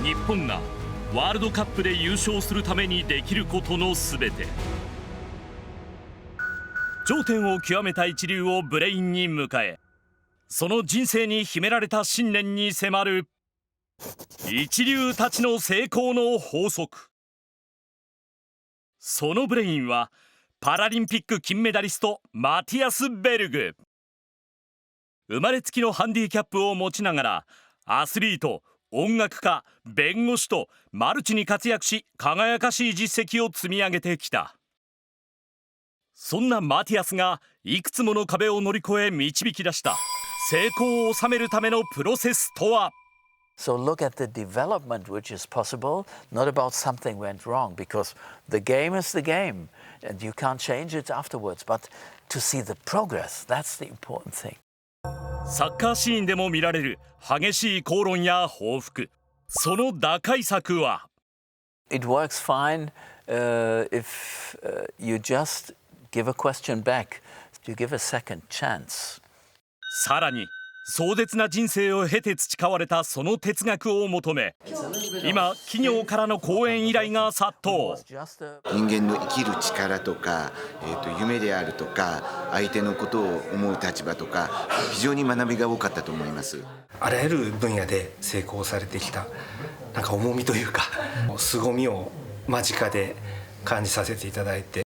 日本がワールドカップで優勝するためにできることのすべて。頂点を極めた一流をブレインに迎え、その人生に秘められた信念に迫る一流たちの成功の法則。そのブレインはパラリンピック金メダリストマティアス・ベルグ。生まれつきのハンディキャップを持ちながらアスリート、音楽家、弁護士とマルチに活躍し、輝かしい実績を積み上げてきた。そんなマティアスがいくつもの壁を乗り越え導き出した成功を収めるためのプロセスとは。 So look at the development which is possible, not about something went wrong, because the game is the game and you can't change it afterwards, but to see the progress, that's the important thing. サッカーシーンでも見られる激しい口論や報復。その打開策は It works fine if you just give a question back, you give a second chance. さらに壮絶な人生を経て培われたその哲学を求め、今企業からの講演依頼が殺到。人間の生きる力とか、夢であるとか、相手のことを思う立場とか、非常に学びが多かったと思います。あらゆる分野で成功されてきたなんか重みというか凄みを間近で感じさせていただいて、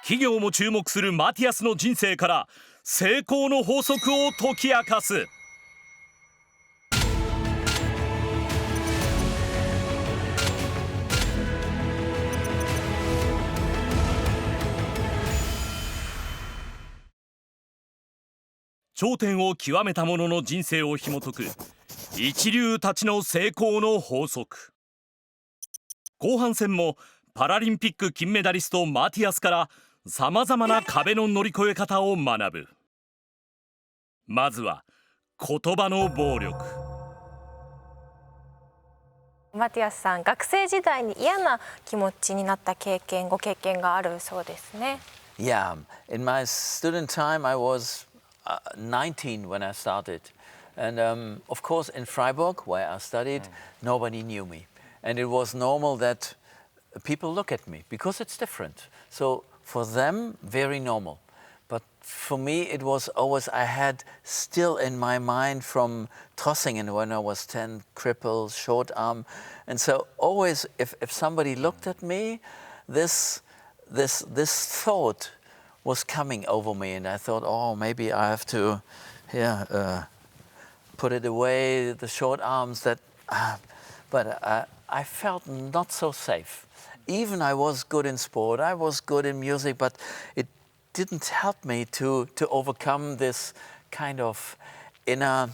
企業も注目するマティアスの人生から成功の法則を解き明かす。頂点を極めた者の人生を紐解く一流たちの成功の法則。後半戦もパラリンピック金メダリストマティアスからさまざまな壁の乗り越え方を学ぶ。まずは言葉の暴力。マティアスさん、学生時代に嫌な気持ちになったご経験があるそうですね。Yeah, in my student time I was 19 when I started, and of course in Freiburg where I studied, nobody knew me, and it was normal that people look at me because it's different. So for them, very normal. But for me, it was always, I had still in my mind from Trossingen when I was 10, crippled, short arm. And so always, if somebody looked at me, this thought was coming over me. And I thought, oh, maybe I have to put it away, the short arms. But I felt not so safe. Even I was good in sport, I was good in music, but it didn't help me to overcome this kind of inner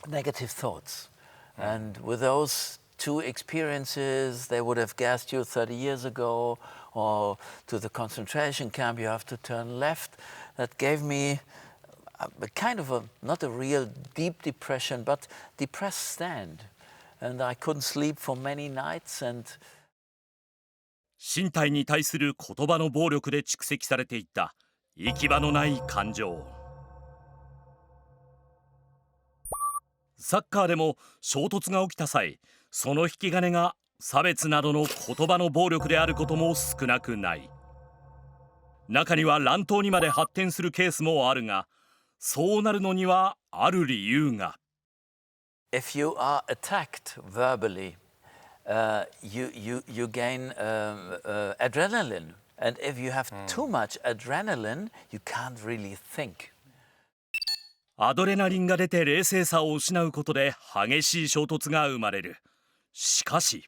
negative thoughts. And with those two experiences, they would have gassed you 30 years ago, or to the concentration camp, you have to turn left. That gave me a kind of not a real deep depression, but depressed stand. And I couldn't sleep for many nights. And身体に対する言葉の暴力で蓄積されていった行き場のない感情。サッカーでも衝突が起きた際、その引き金が差別などの言葉の暴力であることも少なくない。中には乱闘にまで発展するケースもあるが、そうなるのにはある理由が。If you are attacked verbally, you gain adrenaline, and if you have too much adrenaline, you can't really think. アドレナリンが出て冷静さを失うことで激しい衝突が生まれる。しかし。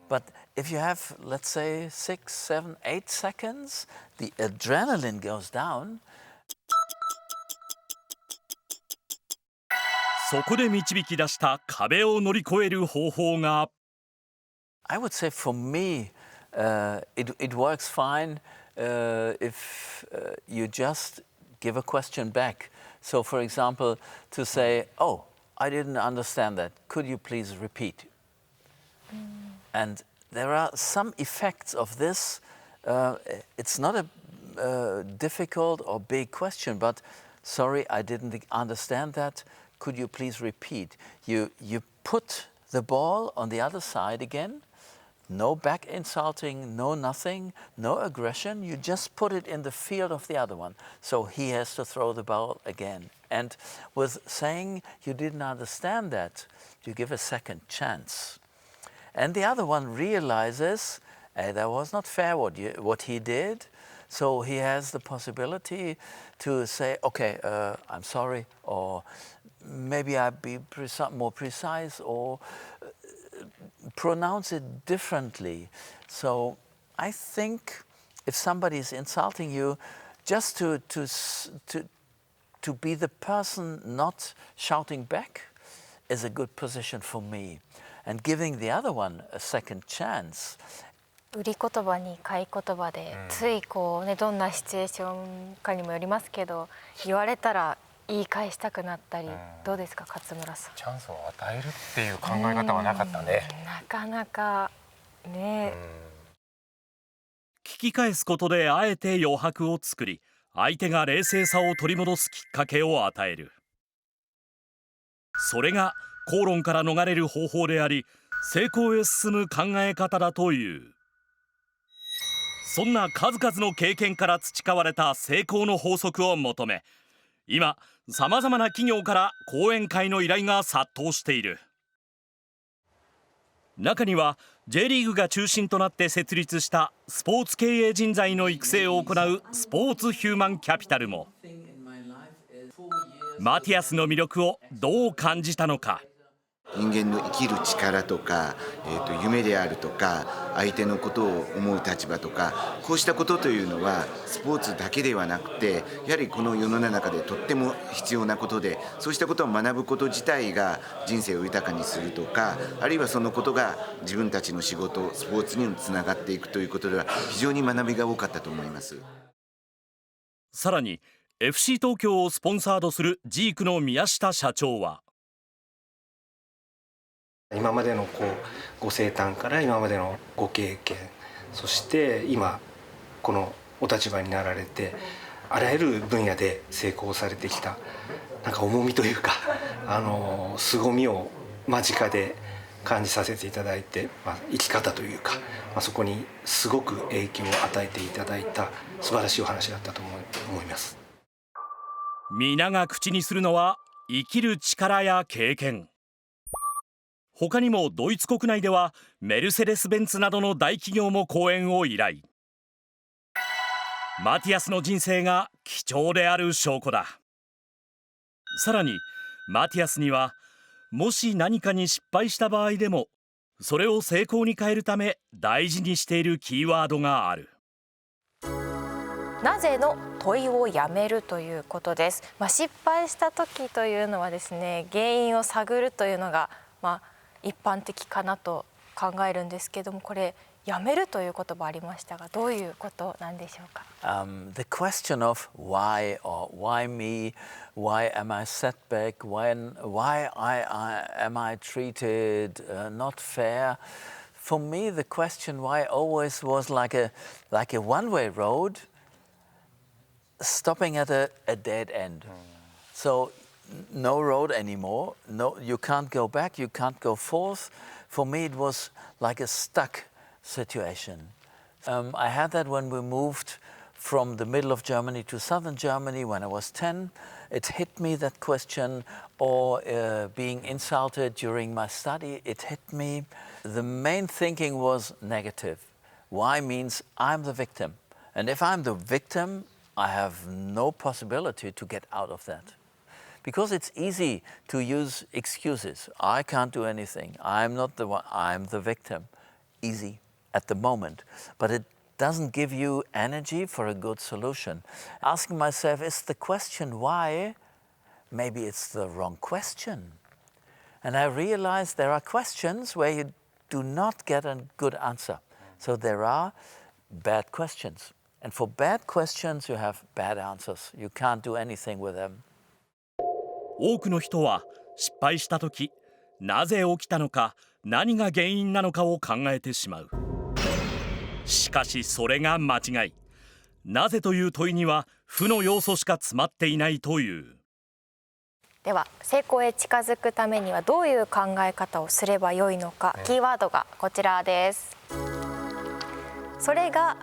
But if you have, let's say, 6, 7, 8 seconds, the adrenaline goes down. そこで導き出した壁を乗り越える方法が。I would say for me, it works fine if you just give a question back. So, for example, to say, "Oh, I didn't understand that. Could you please repeat?" And there are some effects of this. It's not a difficult or big question, but sorry, I didn't understand that. Could you please repeat? You put the ball on the other side again. No back insulting, no nothing, no aggression. You just put it in the field of the other one. So he has to throw the ball again. And with saying you didn't understand that, you give a second chance. And the other one realizes that was not fair what he did. So he has the possibility to say, okay, I'm sorry, or maybe I'll be more precise, or pronounce it differently. So I think if somebody is insulting you, just to be the person not shouting back is a good position for me. And giving the other one a second chance. 売り言葉に買い言葉で、ついこうね、どんなシチュエーションかにもよりますけど、言われたら言い返したくなったり、どうですか勝村さん。チャンスを与えるっていう考え方はなかったね。なかなかね。聞き返すことであえて余白を作り、相手が冷静さを取り戻すきっかけを与える。それが口論から逃れる方法であり、成功へ進む考え方だという。そんな数々の経験から培われた成功の法則を求め、今さまざまな企業から講演会の依頼が殺到している。中には J リーグが中心となって設立したスポーツ経営人材の育成を行うスポーツヒューマンキャピタルも、マティアスの魅力をどう感じたのか。人間の生きる力とか、夢であるとか、相手のことを思う立場とか、こうしたことというのはスポーツだけではなくて、やはりこの世の中でとっても必要なことで、そうしたことを学ぶこと自体が人生を豊かにするとか、あるいはそのことが自分たちの仕事、スポーツにもつながっていくということでは非常に学びが多かったと思います。さらに FC 東京をスポンサードするジークの宮下社長は、今までのご生誕から今までのご経験、そして今このお立場になられてあらゆる分野で成功されてきたなんか重みというか凄みを間近で感じさせていただいて、生き方というか、そこにすごく影響を与えていただいた素晴らしいお話だったと思います。皆が口にするのは生きる力や経験。他にもドイツ国内ではメルセデス・ベンツなどの大企業も講演を依頼。マティアスの人生が貴重である証拠だ。さらにマティアスには、もし何かに失敗した場合でもそれを成功に変えるため大事にしているキーワードがある。なぜの問いをやめるということです。失敗した時というのはですね、原因を探るというのが一般的かなと考えるんですけども、これやめるという言葉ありましたが、どういうことなんでしょうか。The question of why or why me, why am I set back, why am I treated not fair? For me, the question why always was like a one-way road, stopping at a dead end. So no road anymore. No, you can't go back. You can't go forth. For me, it was like a stuck situation. I had that when we moved from the middle of Germany to southern Germany when I was 10. It hit me, that question, or being insulted during my study. It hit me. The main thinking was negative. Why means I'm the victim. And if I'm the victim, I have no possibility to get out of that. Because it's easy to use excuses. I can't do anything. I'm not the one. I'm the victim. Easy at the moment. But it doesn't give you energy for a good solution. Asking myself, is the question why? Maybe it's the wrong question. And I realized there are questions where you do not get a good answer. So there are bad questions. And for bad questions, you have bad answers. You can't do anything with them. 多くの人は失敗した時、なぜ起きたのか、何が原因なのかを考えてしまう。しかしそれが間違い。なぜという問いには負の要素しか詰まっていないという。では成功へ近づくためにはどういう考え方をすればよいのか、キーワードがこちらです。それが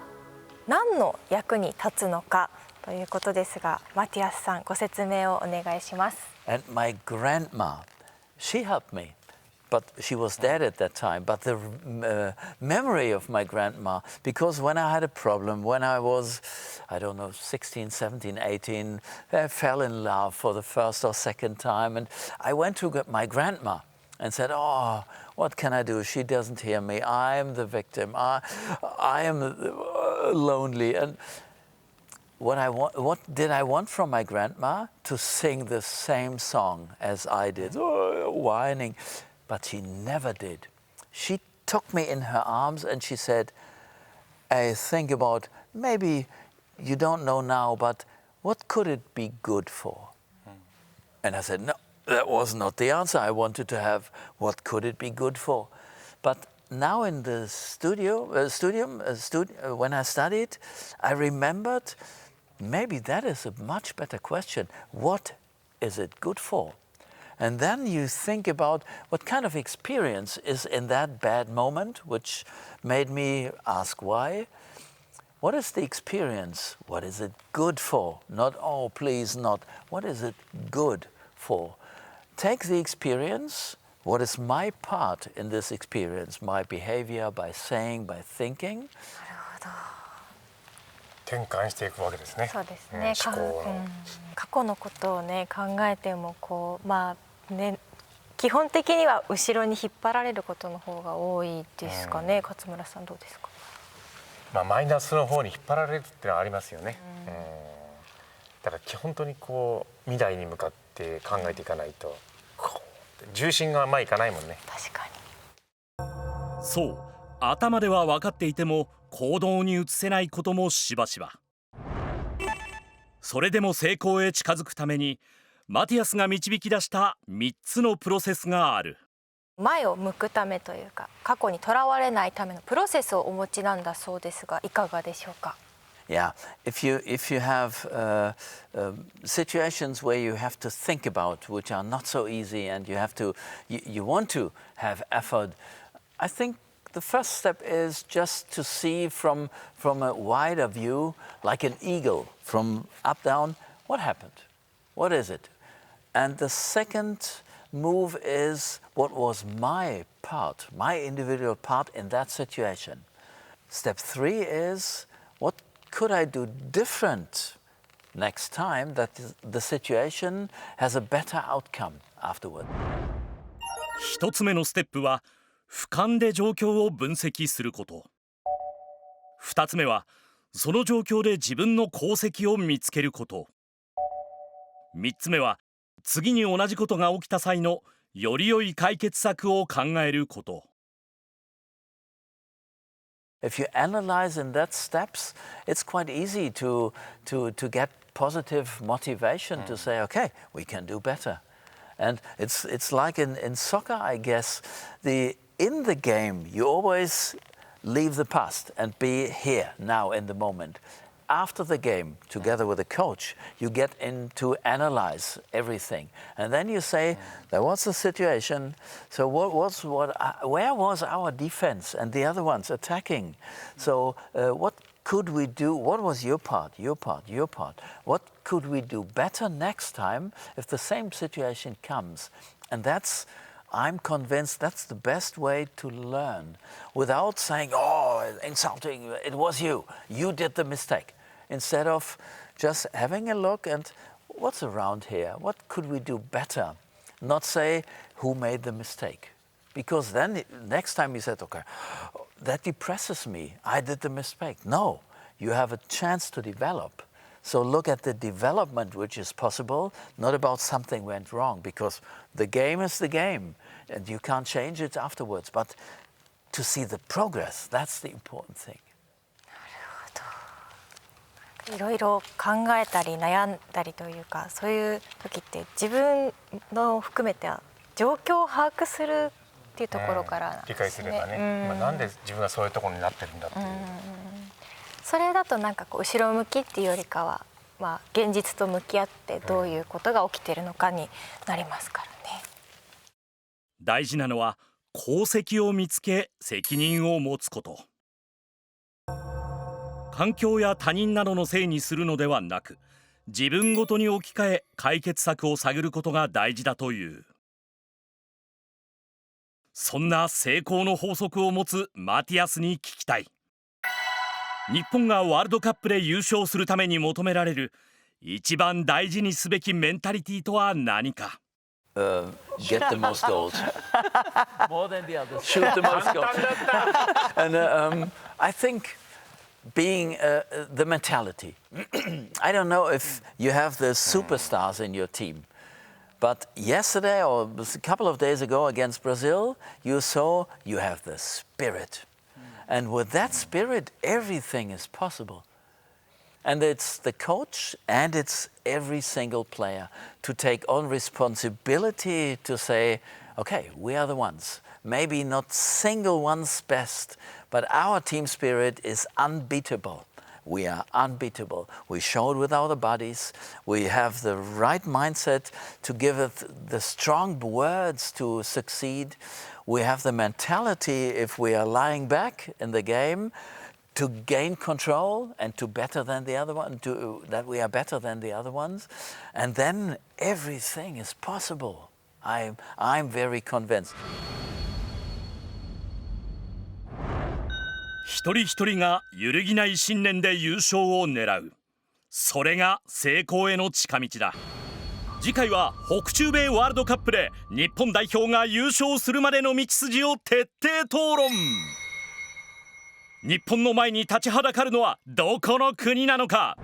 何の役に立つのかということですが、マティアスさんご説明をお願いします。And my grandma, she helped me, but she was dead at that time. But the memory of my grandma, because when I had a problem, when I was, I don't know, 16, 17, 18, I fell in love for the first or second time, and I went to my grandma and said, "Oh, what can I do? She doesn't hear me. I am the victim. I am lonely." And what did I want from my grandma? To sing the same song as I did, whining. But she never did. She took me in her arms and she said, "I think about, maybe you don't know now, but what could it be good for?" And I said, "No, that was not the answer. I wanted to have, what could it be good for?" But now in the when I studied, I remembered, maybe that is a much better question. What is it good for? And then you think about what kind of experience is in that bad moment, which made me ask why. What is the experience? What is it good for? Not, oh, please not. What is it good for? Take the experience. What is my part in this experience? My behavior, by saying, by thinking. 転換していくわけですね。そうですね。思考の過去のことをね考えても基本的には後ろに引っ張られることの方が多いですかね。勝村さんどうですか。マイナスの方に引っ張られるっていうのはありますよね。だから本当に未来に向かって考えていかないと重心が前いかないもんね。確かに。そう、頭では分かっていても行動に移せないこともしばしば。それでも成功へ近づくためにマティアスが導き出した3つのプロセスがある。前を向くためというか、過去にとらわれないためのプロセスをお持ちなんだそうですが、いかがでしょうか。Yeah, if you have situations where you have to think about, which are not so easy, and you want to have effort, I think the first step is just to see from a wider view, like an eagle, from up down, what happened, what is it, and the second move is what was my part, my individual part in that situation. Step 3 is what could I do different next time that the situation has a better outcome afterward? 一つ目のステップは俯瞰で状況を分析すること。二つ目はその状況で自分の功績を見つけること。三つ目は次に同じことが起きた際のより良い解決策を考えること。If you analyze in that steps, it's quite easy to get positive motivation to say, okay, we can do better. And it's like in soccer, I guess, in the game, you always leave the past and be here, now, in the moment. After the game, together with the coach, you get in to analyze everything. And then you say, there was a situation, so where was our defense and the other ones attacking? So what could we do? What was your part, your part, your part? What could we do better next time if the same situation comes? And I'm convinced that's the best way to learn without saying, oh, insulting, it was you did the mistake. Instead of just having a look and what's around here, what could we do better? Not say who made the mistake. Because then next time you said, okay, that depresses me, I did the mistake. No, you have a chance to develop. So look at the development which is possible, not about something went wrong, because the game is the game and you can't change it afterwards. But to see the progress, that's the important thing. いろいろ考えたり悩んだりというか、そういう時って自分の含めて状況を把握するっていうところからなんですね。理解すればね、なんで自分がそういうところになってるんだっていう。それだとなんか後ろ向きっていうよりかは現実と向き合ってどういうことが起きているのかになりますからね。大事なのは功績を見つけ責任を持つこと。環境や他人などのせいにするのではなく、自分ごとに置き換え解決策を探ることが大事だという。そんな成功の法則を持つマティアスに聞きたい。日本がワールドカップで優勝するために求められる一番大事にすべきメンタリティとは何か。Get the most goals. More than the others. Shoot the most goals. And I think being the mentality. I don't know if you have the superstars in your team, but yesterday or a couple of days ago against Brazil, you saw you have the spirit. And with that spirit, everything is possible. And it's the coach and it's every single player to take on responsibility to say, okay, we are the ones. Maybe not single one's best, but our team spirit is unbeatable. We are unbeatable. We show it with our bodies. We have the right mindset to give it the strong words to succeed. We have the mentality, if we are lying back in the game, to gain control and to better than the other one, that we are better than the other ones. And then everything is possible. I'm very convinced. 一人一人が揺るぎない信念で優勝を狙う。それが成功への近道だ。次回は北中米ワールドカップで日本代表が優勝するまでの道筋を徹底討論。日本の前に立ちはだかるのはどこの国なのか。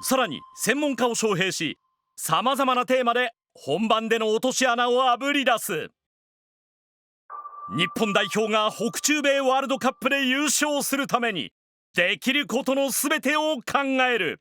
さらに専門家を招聘し、さまざまなテーマで本番での落とし穴をあぶり出す。日本代表が北中米ワールドカップで優勝するためにできることのすべてを考える。